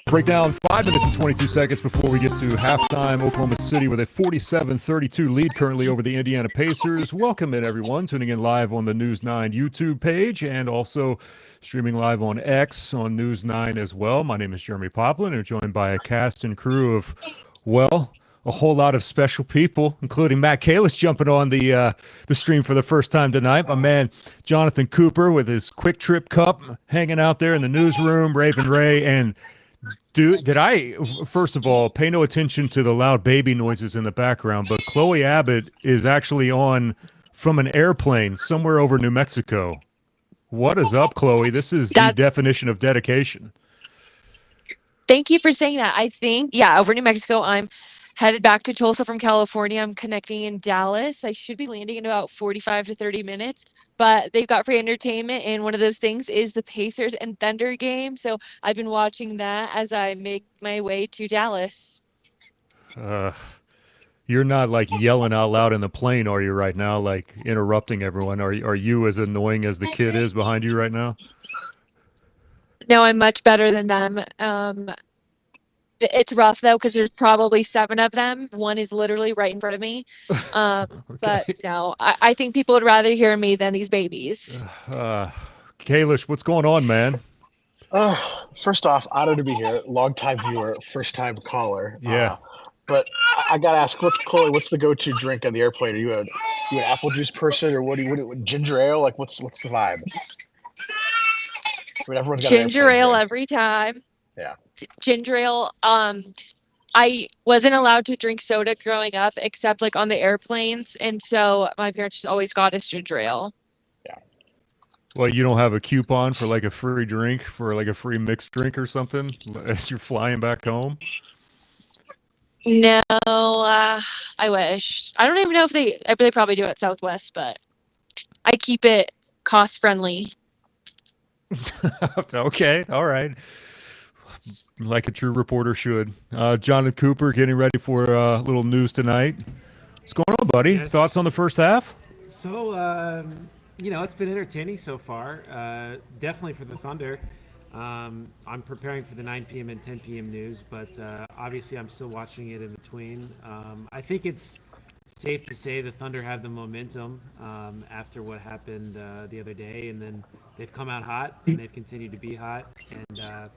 Break down 5 minutes and 22 seconds before we get to halftime. Oklahoma City with a 47-32 lead currently over the Indiana Pacers. Welcome in, everyone, tuning in live on the News 9 YouTube page and also streaming live on X on News 9 as well. My name is Jeremy Poplin, and joined by a cast and crew of, well, a whole lot of special people, including Matt Kalish jumping on the stream for the first time tonight. My man Jonathan Cooper with his Quick Trip Cup hanging out there in the newsroom, Raven Ray, and did I, first of all, pay no attention to the loud baby noises in the background, but Chloe Abbott is actually on from an airplane somewhere over New Mexico. What is up, Chloe? This is the definition of dedication. Thank you for saying that. I think, over New Mexico. I'm headed back to Tulsa from California. I'm connecting in Dallas. I should be landing in about 45 to 30 minutes, but they've got free entertainment, and one of those things is the Pacers and Thunder game. So I've been watching that as I make my way to Dallas. You're not like yelling out loud in the plane, are you, right now, like interrupting everyone? Are you as annoying as the kid is behind you right now? No, I'm much better than them. It's rough, though, because there's probably 7 of them. One is literally right in front of me. Okay. But, no, I think people would rather hear me than these babies. Kalish, what's going on, man? First off, honored to be here. Long-time viewer, first-time caller. Yeah. But I got to ask, Chloe, what's the go-to drink on the airplane? Are you an apple juice person, or what ginger ale? Like, what's the vibe? I mean, everyone's got ginger ale every time. Yeah. Ginger ale. I wasn't allowed to drink soda growing up, except like on the airplanes, and so my parents just always got us ginger ale. Yeah. Well, you don't have a coupon for like a free drink, for like a free mixed drink or something as you're flying back home? No, I wish. I don't even know if they probably do it at Southwest, but I keep it cost friendly. Okay, all right. Like a true reporter should. Jonathan Cooper getting ready for a little news tonight. What's going on, buddy? Yes. Thoughts on the first half? So, it's been entertaining so far. Definitely for the Thunder. I'm preparing for the 9 p.m. and 10 p.m. news, but obviously I'm still watching it in between. I think it's safe to say the Thunder have the momentum after what happened the other day, and then they've come out hot, and they've continued to be hot. And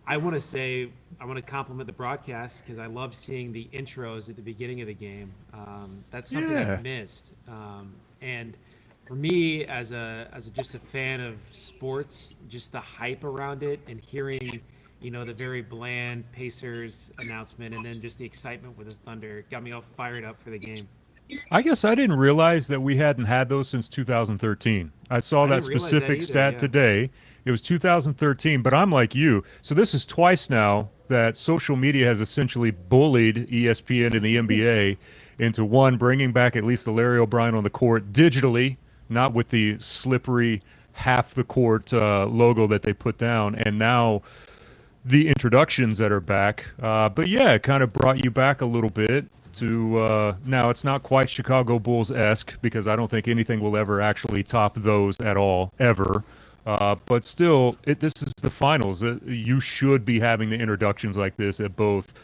I want to compliment the broadcast, because I loved seeing the intros at the beginning of the game. That's something I've missed. And for me, as just a fan of sports, just the hype around it and hearing, the very bland Pacers announcement, and then just the excitement with the Thunder got me all fired up for the game. I guess I didn't realize that we hadn't had those since 2013. I saw that specific stat today. It was 2013, but I'm like you. So this is twice now that social media has essentially bullied ESPN and the NBA into, one, bringing back at least the Larry O'Brien on the court digitally, not with the slippery half the court logo that they put down, and now the introductions that are back. But yeah, it kind of brought you back a little bit to now it's not quite Chicago Bulls-esque, because I don't think anything will ever actually top those at all, ever. But still, this is the finals. You should be having the introductions like this at both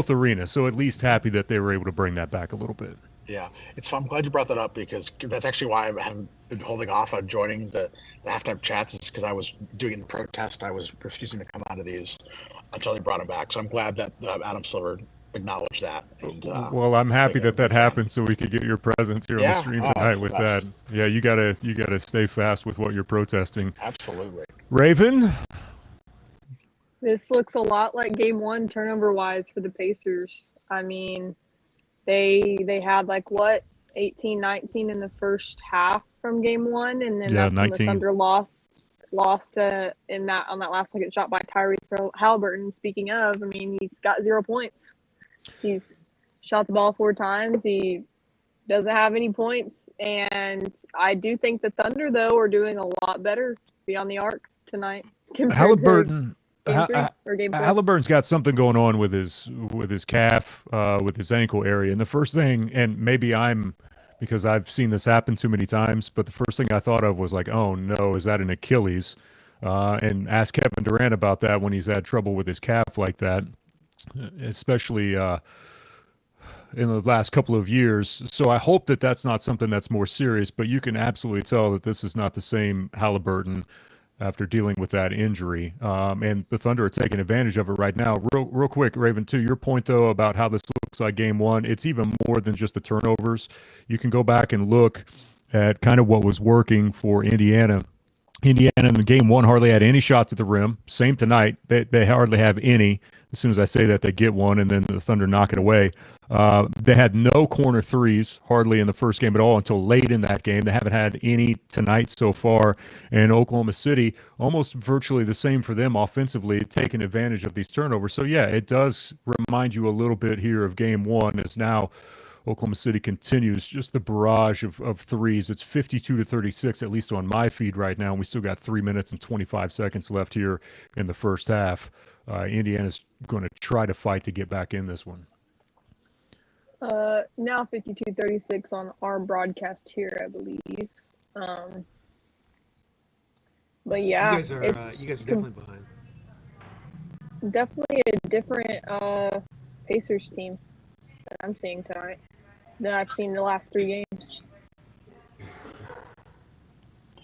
arenas. So at least happy that they were able to bring that back a little bit. Yeah, I'm glad you brought that up, because that's actually why I haven't been holding off on joining the halftime chats. It's because I was doing it in protest. I was refusing to come out of these until they brought them back. So I'm glad that Adam Silver acknowledge that. And, well, I'm happy that happened, so we could get your presence here on the stream tonight with that. Yeah, you gotta stay fast with what you're protesting. Absolutely. Raven? This looks a lot like game 1 turnover-wise for the Pacers. I mean, they had 18, 19 in the first half from game 1, and then that's 19. When the Thunder lost on that last second shot by Tyrese Halliburton. Speaking of, I mean, he's got 0 points. He's shot the ball 4 times. He doesn't have any points. And I do think the Thunder, though, are doing a lot better beyond the arc tonight. Halliburton. Game Halliburton's got something going on with his calf, with his ankle area. And the first thing, and maybe because I've seen this happen too many times, but the first thing I thought of was like, oh no, is that an Achilles? and ask Kevin Durant about that when he's had trouble with his calf like that, especially in the last couple of years. So I hope that that's not something that's more serious, but you can absolutely tell that this is not the same Halliburton after dealing with that injury. And the Thunder are taking advantage of it right now. Real quick, Raven, to your point, though, about how this looks like game one, it's even more than just the turnovers. You can go back and look at kind of what was working for Indiana. Indiana in the game one hardly had any shots at the rim. Same tonight. They hardly have any. As soon as I say that, they get one, and then the Thunder knock it away. They had no corner threes hardly in the first game at all until late in that game. They haven't had any tonight so far. And Oklahoma City, almost virtually the same for them offensively, taking advantage of these turnovers. So, yeah, it does remind you a little bit here of game one, as now Oklahoma City continues just the barrage of threes. It's 52-36, at least on my feed right now. And we still got 3 minutes and 25 seconds left here in the first half. Indiana's going to try to fight to get back in this one. Now 52-36 on our broadcast here, I believe. But yeah, you guys are definitely behind. Definitely a different Pacers team that I'm seeing tonight than I've seen the last 3 games.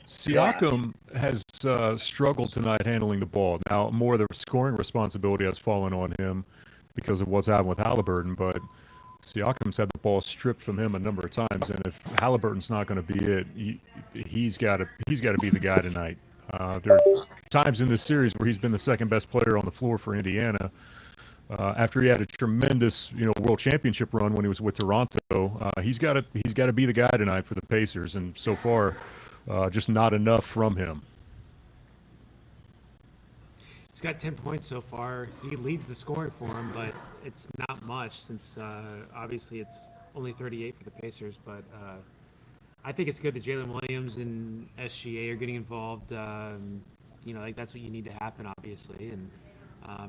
Siakam has struggled tonight handling the ball. Now, more of the scoring responsibility has fallen on him because of what's happened with Halliburton, but Siakam's had the ball stripped from him a number of times, and if Halliburton's not going to be it, he's got to be the guy tonight. There are times in this series where he's been the second best player on the floor for Indiana. After he had a tremendous, world championship run when he was with Toronto, he's got to be the guy tonight for the Pacers, and so far, just not enough from him. He's got 10 points so far. He leads the scoring for him, but it's not much since obviously it's only 38 for the Pacers. But I think it's good that Jalen Williams and SGA are getting involved. That's what you need to happen, obviously, and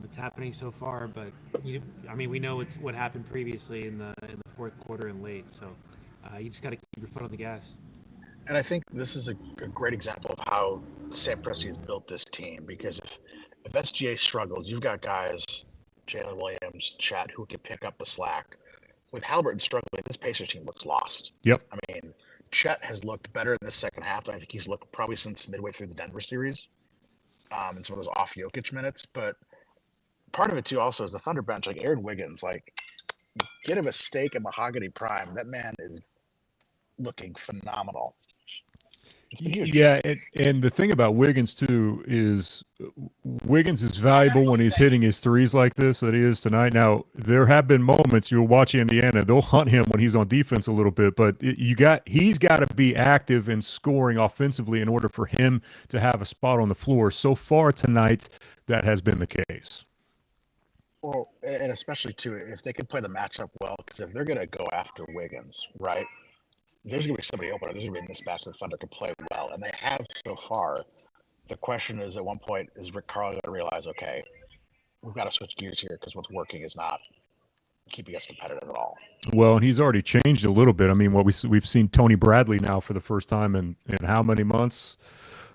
it's happening so far. But we know it's what happened previously in the fourth quarter and late. So you just got to keep your foot on the gas. And I think this is a great example of how Sam Presti has built this team, because if SGA struggles, you've got guys, Jalen Williams, Chet, who can pick up the slack. With Halliburton struggling, this Pacers team looks lost. Yep. I mean, Chet has looked better in the second half than I think he's looked probably since midway through the Denver series, and some of those off Jokic minutes. But part of it, too, also is the Thunder bench, like Aaron Wiggins, get him a steak at Mahogany Prime. That man is looking phenomenal. Yeah, and the thing about Wiggins, too, is Wiggins is valuable when he's hitting his threes like this that he is tonight. Now, there have been moments you'll watch Indiana, they'll hunt him when he's on defense a little bit, but he's got to be active and scoring offensively in order for him to have a spot on the floor. So far tonight, that has been the case. Well, and especially, too, if they can play the matchup well, because if they're going to go after Wiggins, right, there's going to be somebody open. There's going to be a mismatch that the Thunder can play well, and they have so far. The question is, at one point, is Rick Carlisle going to realize, okay, we've got to switch gears here because what's working is not keeping us competitive at all. Well, and he's already changed a little bit. I mean, we've seen Tony Bradley now for the first time in how many months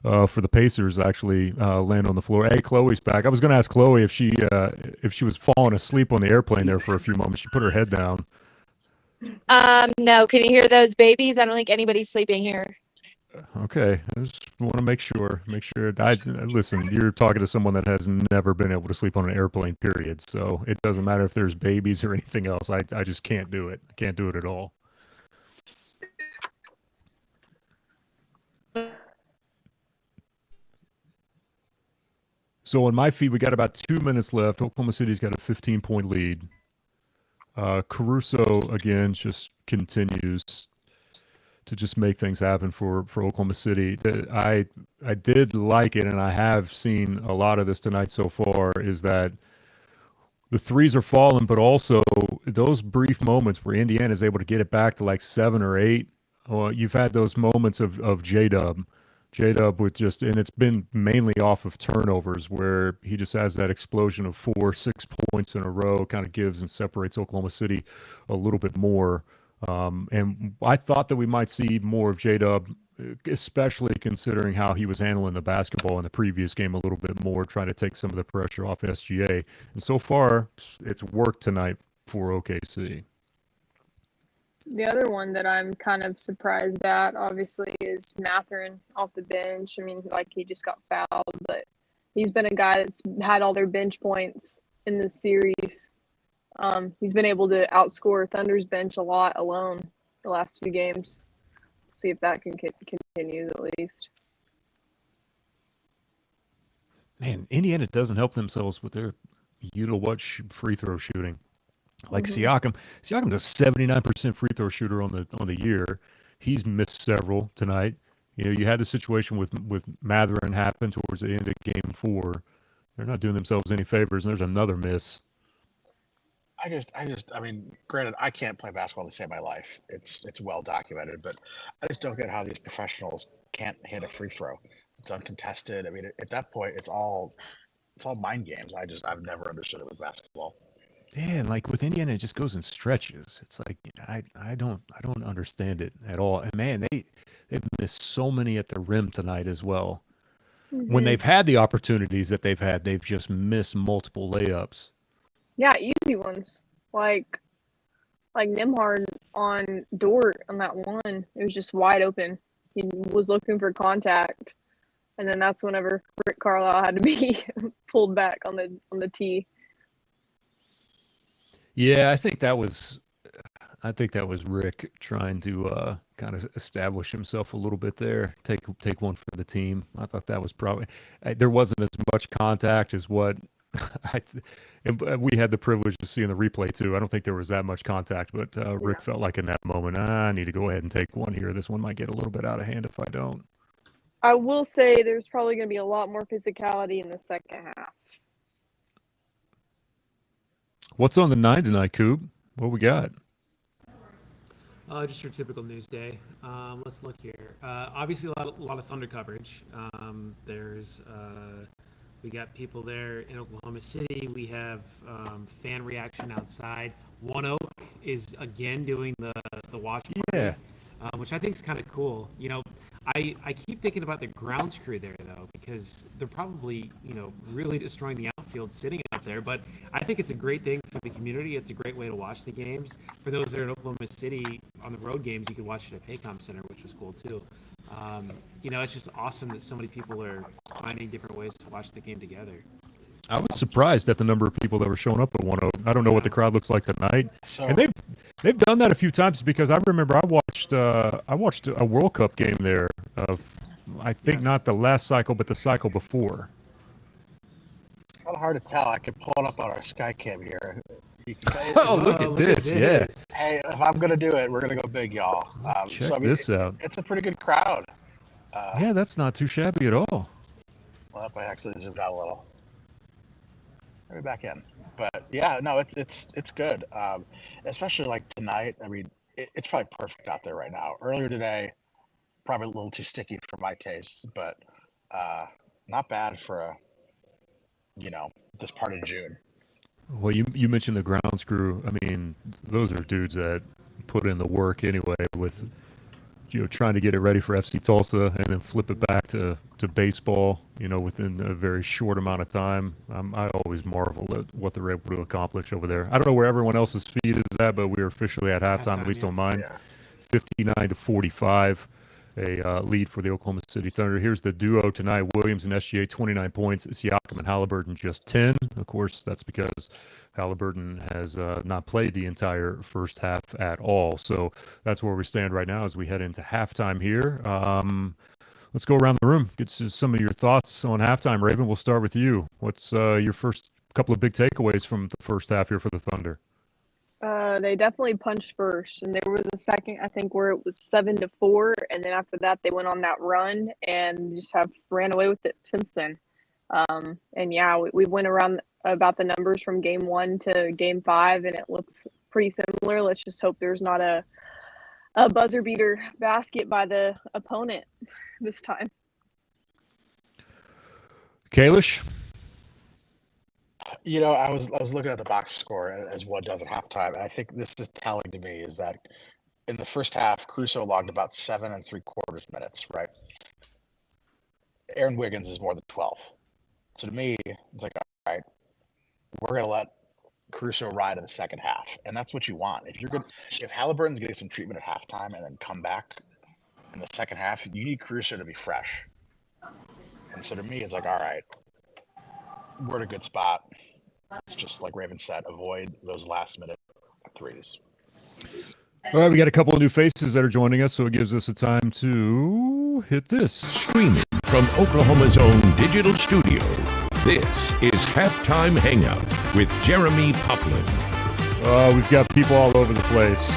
for the Pacers actually land on the floor. Hey, Chloe's back. I was going to ask Chloe if she was falling asleep on the airplane there for a few moments. She put her head down. No, can you hear those babies? I don't think anybody's sleeping here. Okay, I just want to make sure. Listen, you're talking to someone that has never been able to sleep on an airplane, period. So it doesn't matter if there's babies or anything else. I just can't do it. I can't do it at all. So on my feed, we got about 2 minutes left. Oklahoma City's got a 15-point lead. Caruso, again, just continues to just make things happen for Oklahoma City. I did like it, and I have seen a lot of this tonight so far, is that the threes are falling, but also those brief moments where Indiana is able to get it back to like 7 or 8. Well, you've had those moments of J-Dub with just, and it's been mainly off of turnovers where he just has that explosion of 4-6 points in a row, kind of gives and separates Oklahoma City a little bit more. And I thought that we might see more of J-Dub especially considering how he was handling the basketball in the previous game a little bit more, trying to take some of the pressure off SGA. And so far, it's worked tonight for OKC. The other one that I'm kind of surprised at, obviously, is Mathurin off the bench. I mean, like, he just got fouled, but he's been a guy that's had all their bench points in this series. He's been able to outscore Thunder's bench a lot alone the last 2 games. See if that can continue at least. Man, Indiana doesn't help themselves with their free throw shooting. Like Siakam. Siakam's a 79% free throw shooter on the year. He's missed several tonight. You know, you had the situation with Mathurin happen towards the end of game 4. They're not doing themselves any favors, and there's another miss. I mean, granted, I can't play basketball to save my life. It's well documented, but I just don't get how these professionals can't hit a free throw. It's uncontested. I mean, at that point, it's all mind games. I've never understood it with basketball. Yeah, and like with Indiana, it just goes in stretches. It's like I don't understand it at all. And man, they've missed so many at the rim tonight as well. When they've had the opportunities that they've had, they've just missed multiple layups. Yeah, easy ones. Like Nimhard on Dort on that one. It was just wide open. He was looking for contact. And then that's whenever Rick Carlisle had to be pulled back on the tee. Yeah, I think that was Rick trying to kind of establish himself a little bit there, take one for the team. I thought that was probably there wasn't as much contact as what we had the privilege to see in the replay too. I don't think there was that much contact, but Rick felt like in that moment, I need to go ahead and take one here. This one might get a little bit out of hand if I don't. I will say there's probably going to be a lot more physicality in the second half. What's on the 9 tonight, Coop? What we got? Just your typical news day. Let's look here. Obviously, a lot of Thunder coverage. We got people there in Oklahoma City. We have fan reaction outside. One Oak is again doing the watch party, which I think is kind of cool. You know, I keep thinking about the grounds crew there though, because they're probably really destroying the outfield sitting out there. But I think it's a great thing for the community. It's a great way to watch the games. For those that are in Oklahoma City on the road games, you could watch it at Paycom Center, which was cool too. It's just awesome that so many people are finding different ways to watch the game together. I was surprised at the number of people that were showing up at 1-0. I don't know what the crowd looks like tonight. And they've done that a few times because I remember I watched a World Cup game there of I think not the last cycle but the cycle before. It's kind of hard to tell. I could pull it up on our Skycam here. Look at this. Yeah. Hey, if I'm gonna do it, we're gonna go big, y'all. Check this out. It's a pretty good crowd. Yeah, that's not too shabby at all. Well, if I actually zoomed out a little. Let me back in. But yeah, no, it's good. Especially like tonight. I mean, it's probably perfect out there right now. Earlier today, probably a little too sticky for my tastes, but not bad for this part of June. Well, you mentioned the grounds crew. I mean, those are dudes that put in the work anyway with trying to get it ready for FC Tulsa and then flip it back to baseball, within a very short amount of time. I always marvel at what they're able to accomplish over there. I don't know where everyone else's feed is at, but we are officially at halftime, at least on mine. Yeah. 59-45. A lead for the Oklahoma City Thunder. Here's the duo tonight. Williams and SGA, 29 points. Siakam and Halliburton, just 10. Of course, that's because Halliburton has not played the entire first half at all. So that's where we stand right now as we head into halftime here. Let's go around the room, get to some of your thoughts on halftime. Raven, we'll start with you. What's your first couple of big takeaways from the first half here for the Thunder? They definitely punched first, and there was a second, I think, where it was 7-4, and then after that they went on that run and just have ran away with it since then. And yeah, we went around about the numbers from game 1 to game 5, and it looks pretty similar. Let's just hope there's not a buzzer beater basket by the opponent this time. Kalish? I was looking at the box score as one does at halftime, and I think this is telling to me is that in the first half, Crusoe logged about 7 3/4 minutes, right? Aaron Wiggins is more than 12. So to me, it's like, all right, we're going to let Crusoe ride in the second half. And that's what you want. If Halliburton's getting some treatment at halftime and then come back in the second half, you need Crusoe to be fresh. And so to me, it's like, all right, we're in a good spot. It's just like Raven said, avoid those last minute threes. All right, we got a couple of new faces that are joining us, so it gives us a time to hit this. Streaming from Oklahoma's own digital studio, this is Halftime Hangout with Jeremy Poplin. We've got people all over the place.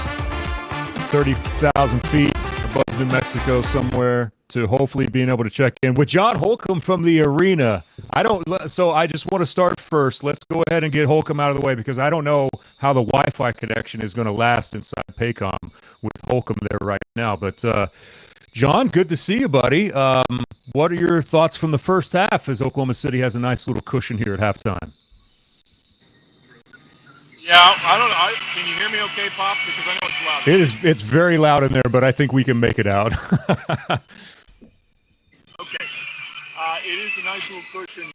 30,000 feet above New Mexico somewhere to hopefully being able to check in with John Holcomb from the arena. So I just want to start first. Let's go ahead and get Holcomb out of the way because I don't know how the Wi-Fi connection is going to last inside Paycom with Holcomb there right now. But John, good to see you, buddy. What are your thoughts from the first half as Oklahoma City has a nice little cushion here at halftime? Yeah, I don't know. Can you hear me okay, Pop? Because I know it's loud. It's very loud in there, but I think we can make it out. Okay. It is a nice little cushion,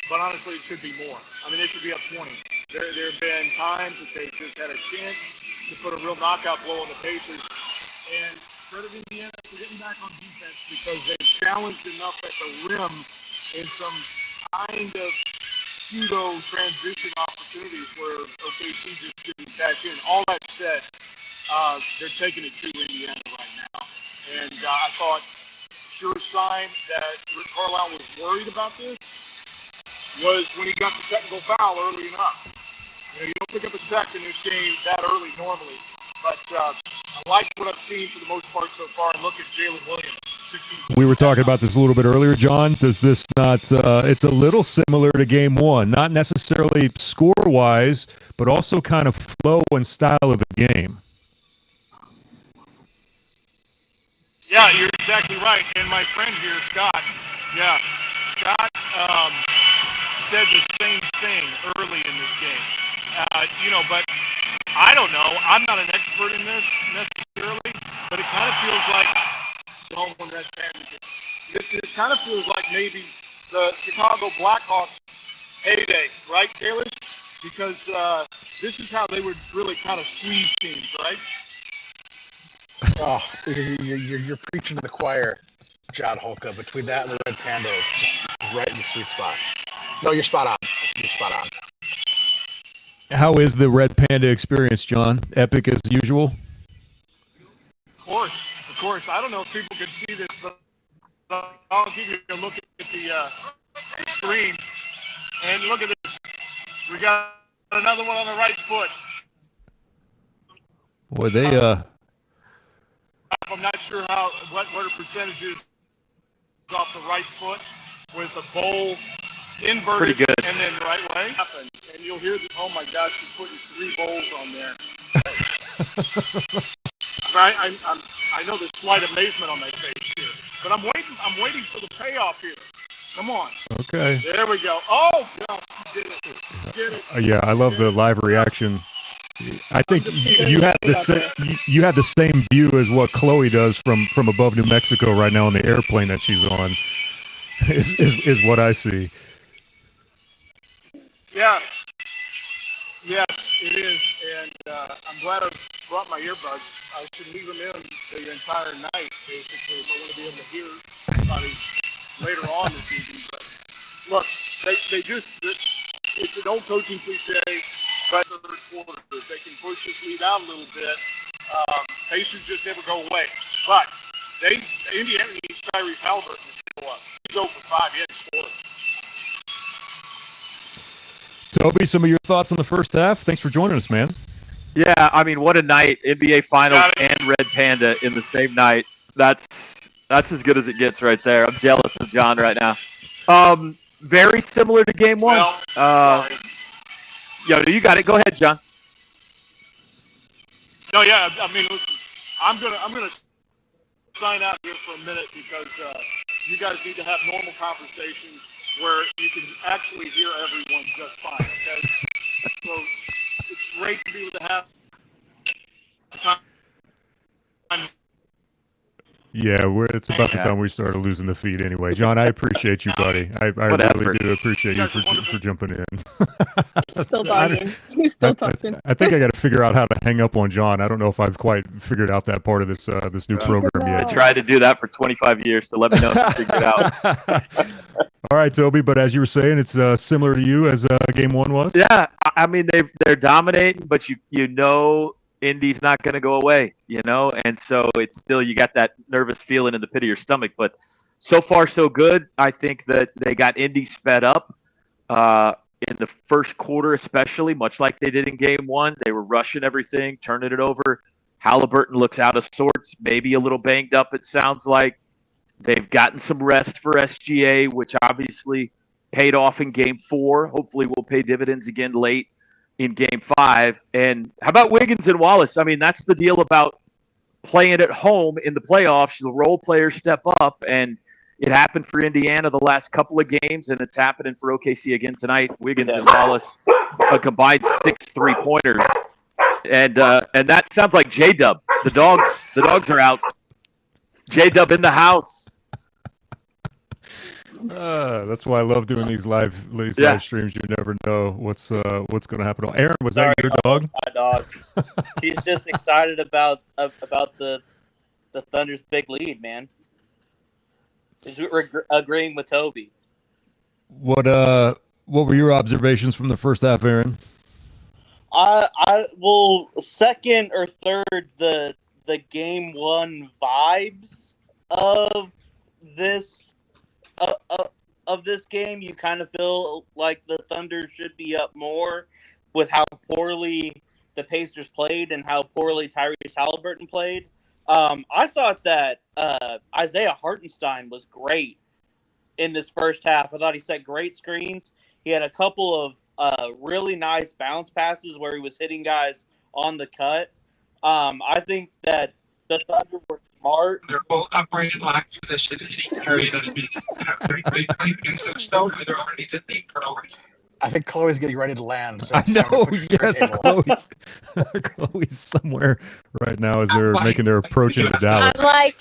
but honestly, it should be more. I mean, they should be up 20. There have been times that they just had a chance to put a real knockout blow on the Pacers. And credit Indiana for getting back on defense because they challenged enough at the rim in some kind of pseudo transition opportunities where OKC just didn't cash in. All that said, they're taking it to Indiana right now. And I thought sure sign that Rick Carlisle was worried about this was when he got the technical foul early enough. You don't pick up a tech in this game that early normally. But I like what I've seen for the most part so far. And look at Jalen Williams. We were talking about this a little bit earlier, John. Does this not it's a little similar to game one, not necessarily score-wise, but also kind of flow and style of the game. Yeah, you're exactly right. And my friend here, Scott, said the same thing early in this game. But I don't know. I'm not an expert in this necessarily, but it kind of feels like this kind of feels like maybe the Chicago Blackhawks heyday, right, Kalish? Because this is how they would really kind of squeeze teams, right? Oh, you're preaching to the choir, John Holcomb. Between that and the Red Panda, it's just right in the sweet spot. No, you're spot on. You're spot on. How is the Red Panda experience, John? Epic as usual? Of course. I don't know if people can see this, but I'll give you a look at the screen. And look at this. We got another one on the right foot. Boy, they I'm not sure what her percentage is off the right foot with a bowl inverted. Pretty good. And then right way. And you'll hear that, oh my gosh, she's putting 3 bowls on there. Right? I know there's slight amazement on my face here. But I'm waiting for the payoff here. Come on. Okay. There we go. Oh, God, she did it. She did it. Yeah, I love the live reaction. I think you had the same view as what Chloe does from above New Mexico right now on the airplane that she's on. Is what I see. Yeah. Yes, it is, and I'm glad I brought my earbuds. I should leave them in the entire night, basically, if I want to be able to hear somebody later on this evening. But look, it's an old coaching cliche, but the third quarter, if they can push this lead out a little bit, Pacers just never go away. But Indiana needs Tyrese Halliburton to show up. He's 0 for 5. He hadn't scored. Toby, some of your thoughts on the first half? Thanks for joining us, man. Yeah, I mean, what a night. NBA Finals and Red Panda in the same night. That's as good as it gets right there. I'm jealous of John right now. Very similar to game one. Well, you got it. Go ahead, John. No, yeah, I mean, listen, I'm gonna sign out here for a minute because you guys need to have normal conversations where you can actually hear everyone just fine, okay? So it's great to be able to have Yeah, it's about the time we started losing the feed anyway. John, I appreciate you, buddy. I really do appreciate you for jumping in. Still talking. He's still talking. I think I got to figure out how to hang up on John. I don't know if I've quite figured out that part of this this new program yet. I tried to do that for 25 years, so let me know if you figure it out. All right, Toby, but as you were saying, it's similar to you as game one was? Yeah, I mean, they're dominating, but you know Indy's not going to go away, and so it's still, you got that nervous feeling in the pit of your stomach, but so far so good. I think that they got Indy sped up in the first quarter, especially, much like they did in game one. They were rushing everything, turning it over. Halliburton looks out of sorts, maybe a little banged up, it sounds like. They've gotten some rest for SGA, which obviously paid off in game four. Hopefully will pay dividends again late in game five. And how about Wiggins and Wallace? I mean, that's the deal about playing at home in the playoffs. The role players step up, and it happened for Indiana the last couple of games, and it's happening for OKC again tonight. Wiggins and Wallace, a combined 6 3-pointers. And that sounds like J-Dub. The dogs are out. J-Dub in the house. That's why I love doing these live streams. You never know what's going to happen. Aaron, was that your dog? My dog. She's just excited about the Thunder's big lead, man. She's agreeing with Toby. What were your observations from the first half, Aaron? Second or third, the game one vibes of this game, you kind of feel like the Thunder should be up more with how poorly the Pacers played and how poorly Tyrese Halliburton played. I thought that Isaiah Hartenstein was great in this first half. I thought he set great screens. He had a couple of really nice bounce passes where he was hitting guys on the cut. I think that the Thunder were smart. They're both operational acquisition in any area that means have great against the stone. They're already to think turnovers. I think Chloe's getting ready to land. So I know, yes, Chloe's somewhere right now as they're making their approach into Dallas. I'm like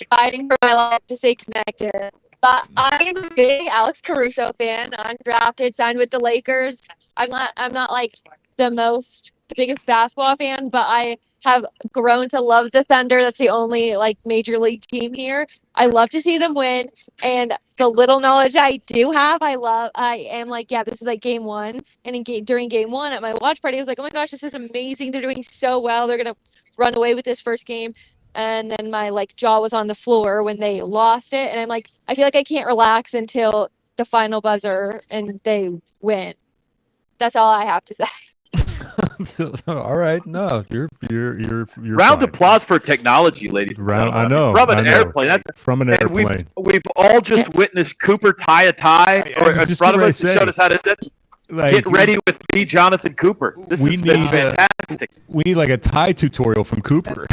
fighting for my life to stay connected. But I am a big Alex Caruso fan. Undrafted, signed with the Lakers. I'm not like the biggest basketball fan, but I have grown to love the Thunder. That's the only major league team here. I love to see them win, and the little knowledge I do have, I am like, yeah, this is like game one. And during game one at my watch party, I was like, oh my gosh, this is amazing. They're doing so well. They're gonna run away with this first game. And then my jaw was on the floor when they lost it, and I'm like, I feel like I can't relax until the final buzzer and they win. That's all I have to say. All right, no, you're round fine. Applause for technology, ladies. I know. From an airplane. From an airplane. We've all just witnessed Cooper tie a tie, or in front of us, showed us how to get ready with me, Jonathan Cooper. This has been fantastic. We need a tie tutorial from Cooper.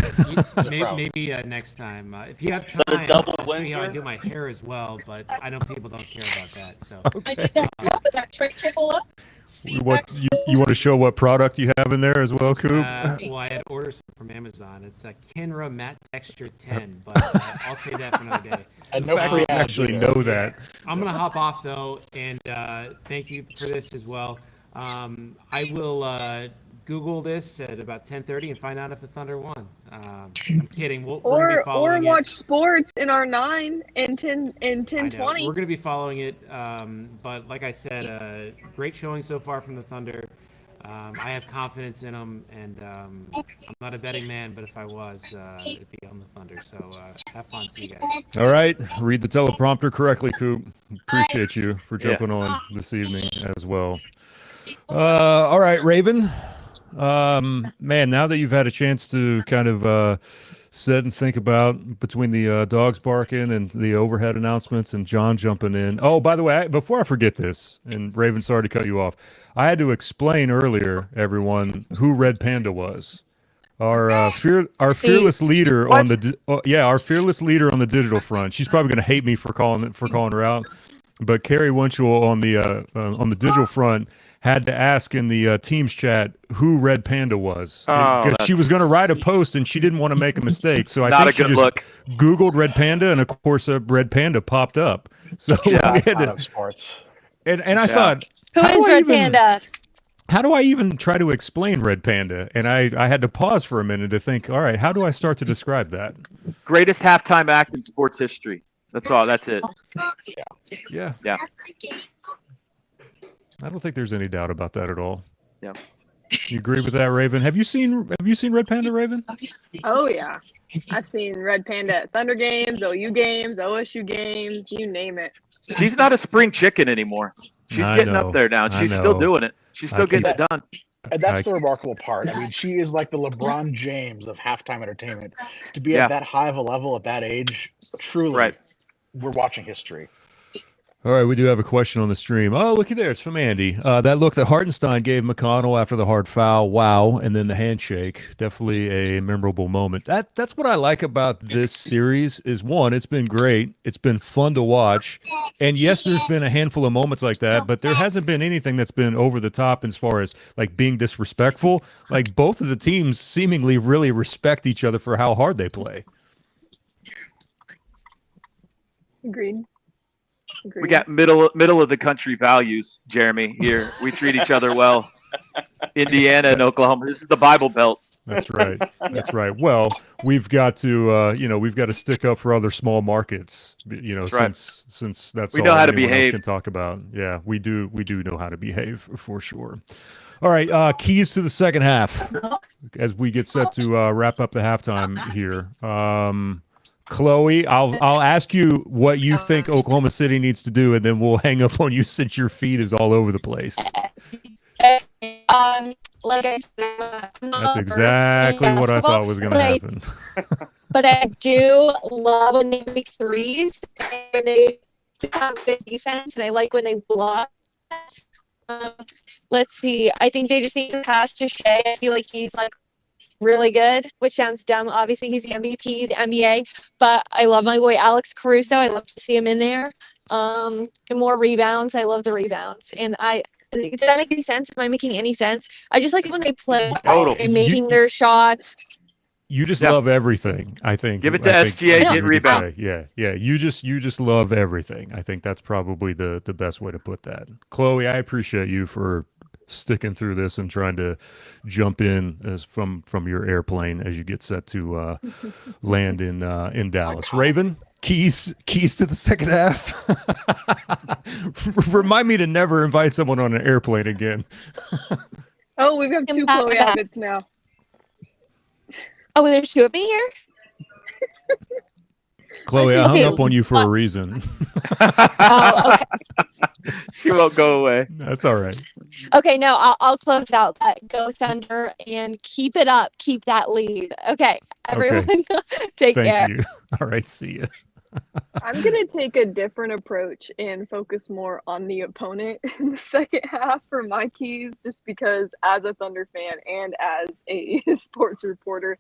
Maybe next time, if you have time, I'll show you how I do my hair as well. But I know people don't care about that. So okay. I did that tray table up. You want to show what product you have in there as well, Coop? Well, I had ordered some from Amazon. It's a Kinra Matte Texture 10, but I'll save that for another day. I actually know that. I'm gonna hop off though, and thank you for this as well. I will Google this at about 10:30 and find out if the Thunder won. I'm kidding. We're gonna be following it. Watch sports in our 9 and 10:20. We're gonna be following it. But like I said, great showing so far from the Thunder. I have confidence in them, and I'm not a betting man, but if I was, it'd be on the Thunder. So have fun. See you guys. All right. Read the teleprompter correctly, Coop. Appreciate you for jumping on this evening as well. All right, Raven. Man, now that you've had a chance to kind of sit and think about between the dogs barking and the overhead announcements and John jumping in. Oh, by the way, before I forget this, and Raven, sorry to cut you off, I had to explain earlier, everyone, who Red Panda was. Our fearless leader on the our fearless leader on the digital front. She's probably going to hate me for calling her out. but Carrie Winchell on the digital front had to ask in the Teams chat who Red Panda was because she was going to write a post and she didn't want to make a mistake. So I Not think a she good just look. Googled Red Panda, and of course, a Red Panda popped up. So we had to, sports. and I thought, Who is Red Panda? how do I even try to explain Red Panda? And I had to pause for a minute to think, all right, how do I start to describe that? Greatest halftime act in sports history. That's all. That's it. Yeah. Yeah. I don't think there's any doubt about that at all. Yeah. You agree with that, Raven? Have you seen Red Panda, Raven? Oh yeah, I've seen Red Panda at Thunder games, OU games, OSU games, you name it. She's not a spring chicken anymore. She's getting up there now. She's still doing it. She's still getting it done. And that's the remarkable part. I mean, she is like the LeBron James of halftime entertainment. To be at that high of a level at that age, truly, we're watching history. All right, we do have a question on the stream. Oh, looky there. It's from Andy. That look that Hartenstein gave McConnell after the hard foul, wow, and then the handshake. Definitely a memorable moment. That's what I like about this series is, one, it's been great. It's been fun to watch. And yes, there's been a handful of moments like that, but there hasn't been anything that's been over the top as far as like being disrespectful. Like both of the teams seemingly really respect each other for how hard they play. Agreed. We got middle of the country values, Jeremy. Here we treat each other well. Indiana and Oklahoma. This is the Bible Belt. That's right. That's right. Well, we've got to we've got to stick up for other small markets. Since that's we all know how to anyone else behave. can talk about. Yeah, we do know how to behave for sure. All right, keys to the second half as we get set to wrap up the halftime here. Chloe, I'll ask you what you think Oklahoma City needs to do, and then we'll hang up on you since your feed is all over the place. Like I said, That's exactly what I thought was going to happen. But I do love when they make threes and they have good defense, and I like when they block. Let's see. I think they just need to pass to Shea. I feel like he's like really good, which sounds dumb. Obviously, he's the MVP of the NBA, but I love my boy Alex Caruso. I love to see him in there. And more rebounds. I love the rebounds. And does that make any sense? Am I making any sense? I just like it when they play and making their shots. You just love everything, I think. Give it to SGA, get rebounds. Yeah. You just love everything. I think that's probably the best way to put that. Chloe, I appreciate you for sticking through this and trying to jump in as from your airplane as you get set to land in Dallas. Raven, keys to the second half. Remind me to never invite someone on an airplane again. Oh, we've got 2 Chloe habits now. Oh, there's 2 of me here? Chloe, I hung up on you for a reason. Oh, okay. She won't go away. That's all right. Okay, no, I'll close out that. Go Thunder and keep it up. Keep that lead. Okay, everyone, take care. Thank you. All right, see you. I'm going to take a different approach and focus more on the opponent in the second half for my keys, just because as a Thunder fan and as a sports reporter,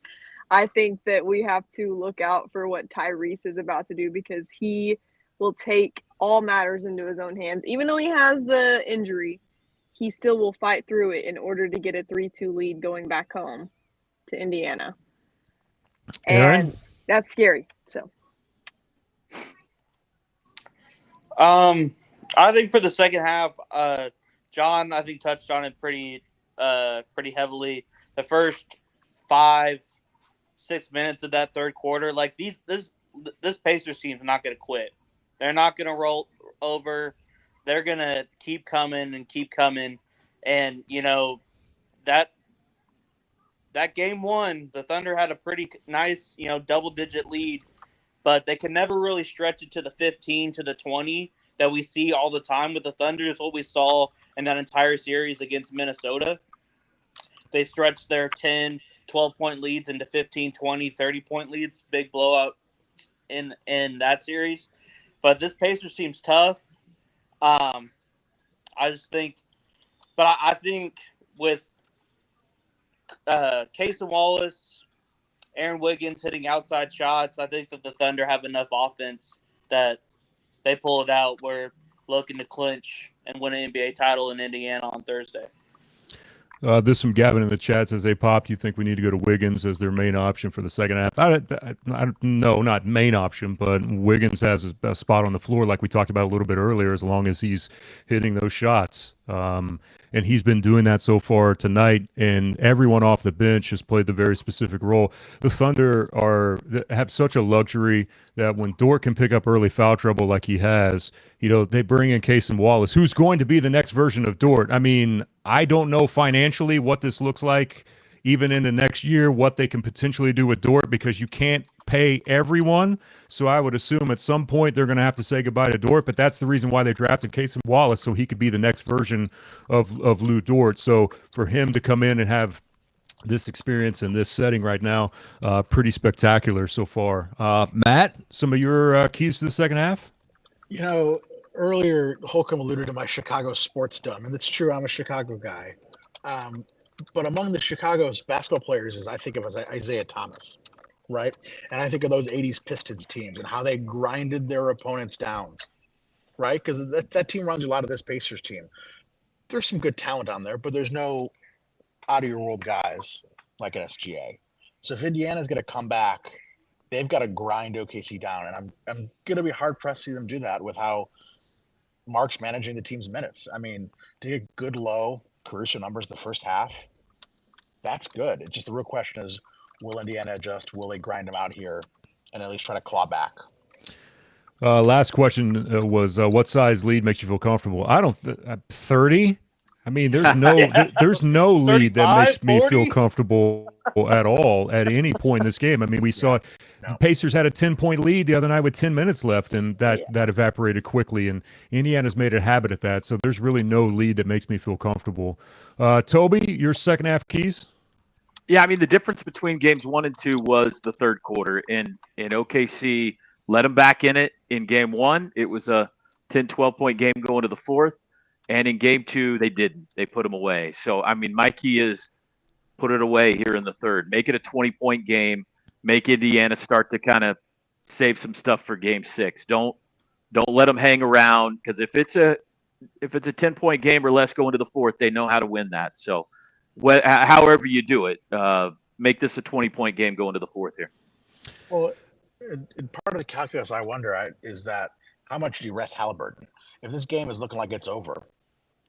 I think that we have to look out for what Tyrese is about to do, because he will take all matters into his own hands. Even though he has the injury, he still will fight through it in order to get a 3-2 lead going back home to Indiana. Aaron? And that's scary. So I think for the second half, John, I think touched on it pretty heavily. The first 5-6 minutes of that third quarter, like this Pacers team's not going to quit. They're not going to roll over. They're going to keep coming and keep coming. And, that game 1, the Thunder had a pretty nice, double-digit lead, but they can never really stretch it to the 15 to the 20 that we see all the time with the Thunder. Is what we saw in that entire series against Minnesota. They stretched their 10, 12-point leads into 15, 20, 30-point leads. Big blowout in that series. But this Pacers team's tough. I think with Case and Wallace, Aaron Wiggins hitting outside shots, I think that the Thunder have enough offense that they pull it out where looking to clinch and win an NBA title in Indiana on Thursday. This from Gavin in the chat says, "Hey, Pop, do you think we need to go to Wiggins as their main option for the second half?" No, not main option, but Wiggins has a spot on the floor like we talked about a little bit earlier, as long as he's hitting those shots. And he's been doing that so far tonight, and everyone off the bench has played the very specific role. The Thunder have such a luxury that when Dort can pick up early foul trouble like he has, they bring in Cason Wallace, who's going to be the next version of Dort. I mean, I don't know financially what this looks like even in the next year, what they can potentially do with Dort, because you can't pay everyone. So I would assume at some point they're going to have to say goodbye to Dort, but that's the reason why they drafted Cason Wallace, so he could be the next version of Lou Dort. So for him to come in and have this experience in this setting right now, pretty spectacular so far. Matt, some of your keys to the second half? Earlier Holcomb alluded to my Chicago sports dumb, and it's true, I'm a Chicago guy. But among the Chicago's basketball players I think of as Isaiah Thomas, right? And I think of those 80s Pistons teams and how they grinded their opponents down, right? Because that team runs a lot of this Pacers team. There's some good talent on there, but there's no out-of-your-world guys like an SGA. So if Indiana's going to come back, they've got to grind OKC down, and I'm going to be hard-pressed to see them do that with how Mark's managing the team's minutes. I mean, to get good low Caruso numbers the first half, that's good. It's just the real question is, will Indiana adjust? Will they grind them out here and at least try to claw back? Last question was, what size lead makes you feel comfortable? 30. I mean, there's no lead that makes me feel comfortable at all at any point in this game. I mean, we saw the Pacers had a 10-point lead the other night with 10 minutes left, and that evaporated quickly, and Indiana's made a habit at that. So there's really no lead that makes me feel comfortable. Toby, your second half keys? Yeah, I mean, the difference between games 1 and 2 was the third quarter. In OKC, let them back in it. In game 1, it was a 10, 12-point game going to the fourth. And in game 2, they didn't. They put them away. So, I mean, my key is put it away here in the third. Make it a 20-point game. Make Indiana start to kind of save some stuff for game 6. Don't let them hang around, because if it's a 10-point game or less going to the fourth, they know how to win that. So, however you do it, make this a 20-point game going to the fourth here. Well, part of the calculus I wonder is that how much do you rest Halliburton? If this game is looking like it's over,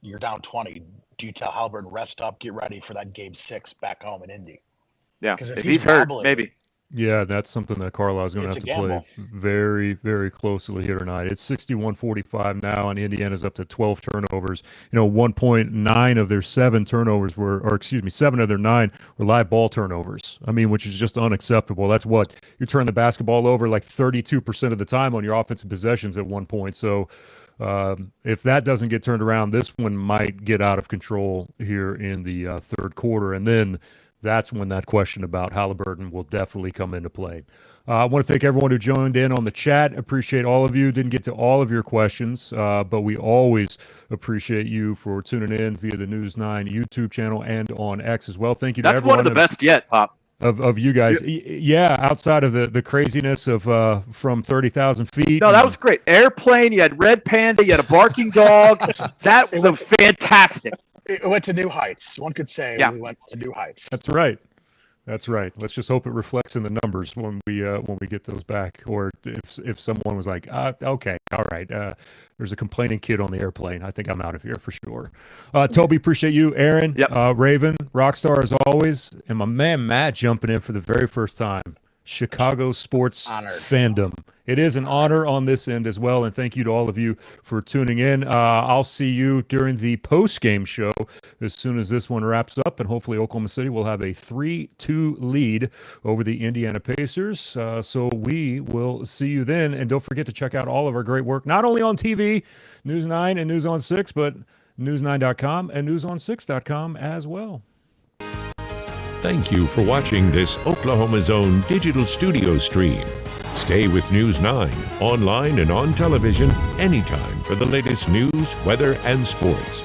you're down 20. Do you tell Halliburton, rest up, get ready for that game 6 back home in Indy? Yeah, if he's hurt, maybe. Yeah, that's something that Carlisle's going to have to play very, very closely here tonight. It's 61-45 now, and Indiana's up to 12 turnovers. 1.9 of their 7 turnovers seven of their 9 were live ball turnovers. I mean, which is just unacceptable. That's what you turn the basketball over like 32% of the time on your offensive possessions at one point. So if that doesn't get turned around, this one might get out of control here in the third quarter, and then that's when that question about Halliburton will definitely come into play. I want to thank everyone who joined in on the chat. Appreciate all of you. Didn't get to all of your questions, but we always appreciate you for tuning in via the News 9 YouTube channel and on X as well. Thank you to everyone. That's one of the best yet, Pop. Of you guys. Yeah, outside of the craziness of from 30,000 feet. No, that was great. Airplane, you had red panda, you had a barking dog. That was fantastic. It went to new heights. One could say we went to new heights. That's right. That's right. Let's just hope it reflects in the numbers when we get those back. Or if someone was like, okay, all right, there's a complaining kid on the airplane, I think I'm out of here for sure. Toby, appreciate you. Aaron, Raven, Rockstar as always, and my man Matt jumping in for the very first time. Chicago sports fandom. It is an honor on this end as well, and thank you to all of you for tuning in. I'll see you during the post-game show as soon as this one wraps up, and hopefully Oklahoma City will have a 3-2 lead over the Indiana Pacers. So we will see you then, and don't forget to check out all of our great work, not only on TV, News 9 and News on 6, but news9.com and newson6.com as well. Thank you for watching this Oklahoma Zone digital studio stream. Stay with News 9, online and on television, anytime for the latest news, weather, and sports.